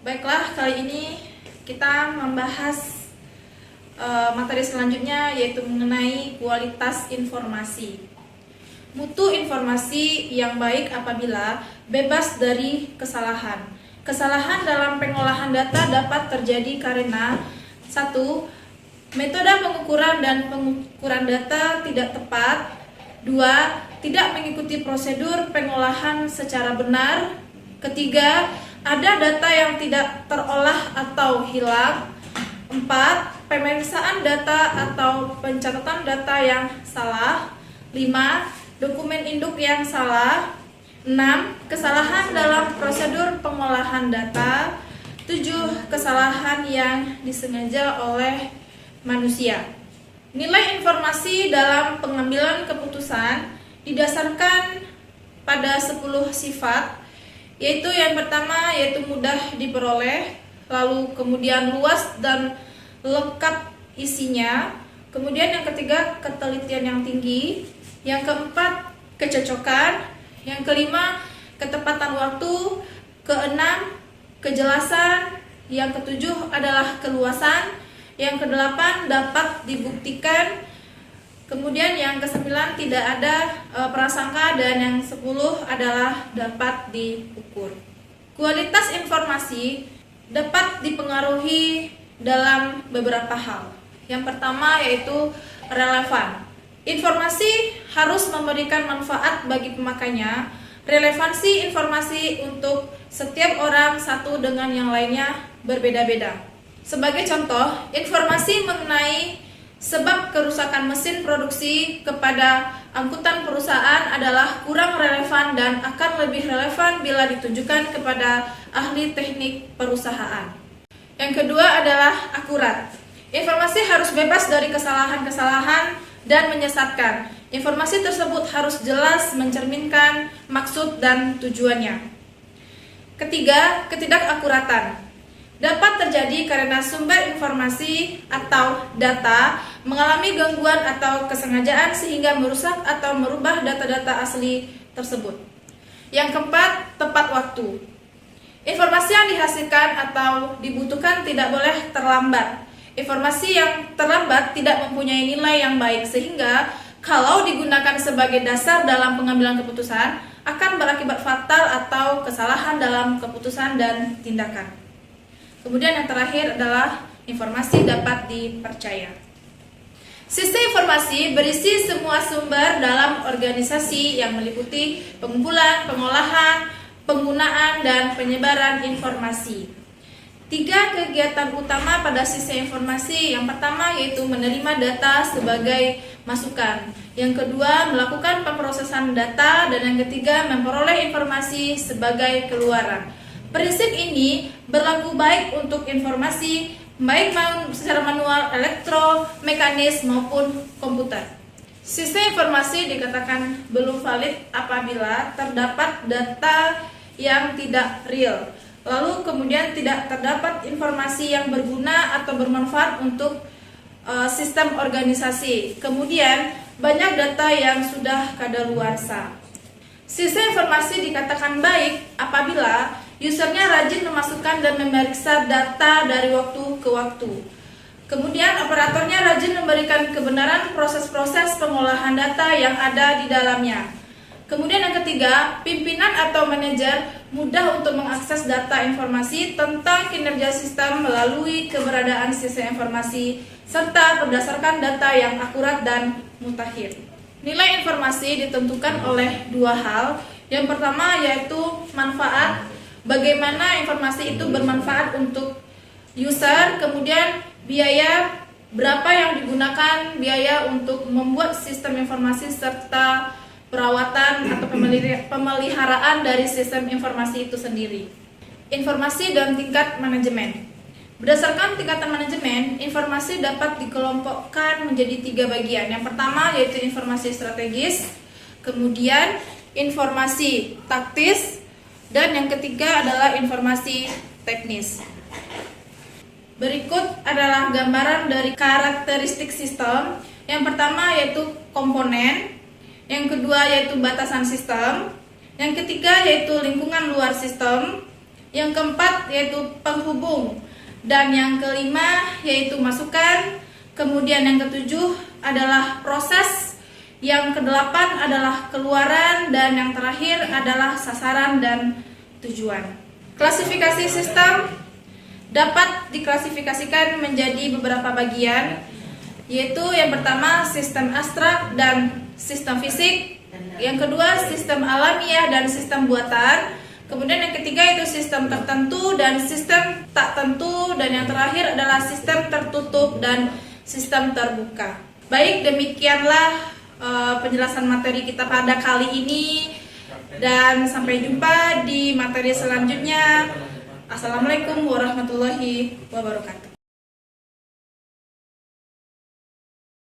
Baiklah, kali ini kita membahas materi selanjutnya, yaitu mengenai kualitas informasi. Mutu informasi yang baik apabila bebas dari kesalahan. Kesalahan dalam pengolahan data dapat terjadi karena 1. Metode pengukuran dan pengukuran data tidak tepat. 2. Tidak mengikuti prosedur pengolahan secara benar. Ketiga, ada data yang tidak terolah atau hilang. 4. Pemeriksaan data atau pencatatan data yang salah. 5. Dokumen induk yang salah. 6. Kesalahan dalam prosedur pengolahan data. 7. Kesalahan yang disengaja oleh manusia. Nilai informasi dalam pengambilan keputusan didasarkan pada 10 sifat, yaitu yang pertama yaitu mudah diperoleh, lalu kemudian luas dan lengkap isinya, kemudian yang ketiga ketelitian yang tinggi, yang keempat kecocokan, yang kelima ketepatan waktu, keenam kejelasan, yang ketujuh adalah keluasan, yang kedelapan dapat dibuktikan, kemudian yang kesembilan tidak ada prasangka, dan yang 10 adalah dapat diukur. Kualitas informasi dapat dipengaruhi dalam beberapa hal. Yang pertama yaitu relevan. Informasi harus memberikan manfaat bagi pemakainya. Relevansi informasi untuk setiap orang satu dengan yang lainnya berbeda-beda. Sebagai contoh, informasi mengenai sebab kerusakan mesin produksi kepada angkutan perusahaan adalah kurang relevan dan akan lebih relevan bila ditujukan kepada ahli teknik perusahaan. Yang kedua adalah akurat. Informasi harus bebas dari kesalahan-kesalahan dan menyesatkan. Informasi tersebut harus jelas mencerminkan maksud dan tujuannya. Ketiga, ketidakakuratan. Dapat terjadi karena sumber informasi atau data mengalami gangguan atau kesengajaan sehingga merusak atau merubah data-data asli tersebut. Yang keempat, tepat waktu. Informasi yang dihasilkan atau dibutuhkan tidak boleh terlambat. Informasi yang terlambat tidak mempunyai nilai yang baik sehingga kalau digunakan sebagai dasar dalam pengambilan keputusan akan berakibat fatal atau kesalahan dalam keputusan dan tindakan. Kemudian yang terakhir adalah informasi dapat dipercaya. Sistem informasi berisi semua sumber dalam organisasi yang meliputi pengumpulan, pengolahan, penggunaan, dan penyebaran informasi. 3 kegiatan utama pada sistem informasi. Yang pertama yaitu menerima data sebagai masukan. Yang kedua melakukan pemrosesan data, dan yang ketiga memperoleh informasi sebagai keluaran. Prinsip ini berlaku baik untuk informasi baik secara manual, elektromekanis maupun komputer. Sistem informasi dikatakan belum valid apabila terdapat data yang tidak real. Lalu kemudian tidak terdapat informasi yang berguna atau bermanfaat untuk sistem organisasi. Kemudian banyak data yang sudah kadaluarsa. Sistem informasi dikatakan baik apabila usernya rajin memasukkan dan memeriksa data dari waktu ke waktu. Kemudian operatornya rajin memberikan kebenaran proses-proses pengolahan data yang ada di dalamnya. Kemudian yang ketiga, pimpinan atau manajer mudah untuk mengakses data informasi tentang kinerja sistem melalui keberadaan sistem informasi serta berdasarkan data yang akurat dan mutakhir. Nilai informasi ditentukan oleh 2 hal. Yang pertama yaitu manfaat, bagaimana informasi itu bermanfaat untuk user, kemudian biaya, berapa yang digunakan biaya untuk membuat sistem informasi serta perawatan atau pemeliharaan dari sistem informasi itu sendiri. Informasi dan tingkat manajemen. Berdasarkan tingkatan manajemen, informasi dapat dikelompokkan menjadi 3 bagian. Yang pertama yaitu informasi strategis, kemudian informasi taktis, dan yang ketiga adalah informasi teknis. Berikut adalah gambaran dari karakteristik sistem. Yang pertama yaitu komponen, yang kedua yaitu batasan sistem, yang ketiga yaitu lingkungan luar sistem, Yang keempat yaitu penghubung, dan yang kelima yaitu masukan. Kemudian yang ketujuh adalah proses, yang kedelapan adalah keluaran, dan yang terakhir adalah sasaran dan tujuan. Klasifikasi sistem dapat diklasifikasikan menjadi beberapa bagian, yaitu yang pertama sistem abstrak dan sistem fisik, yang kedua sistem alamiah dan sistem buatan, kemudian yang ketiga itu sistem tertentu dan sistem tak tentu, dan yang terakhir adalah sistem tertutup dan sistem terbuka. Baik, demikianlah penjelasan materi kita pada kali ini, dan sampai jumpa di materi selanjutnya. Assalamualaikum warahmatullahi wabarakatuh.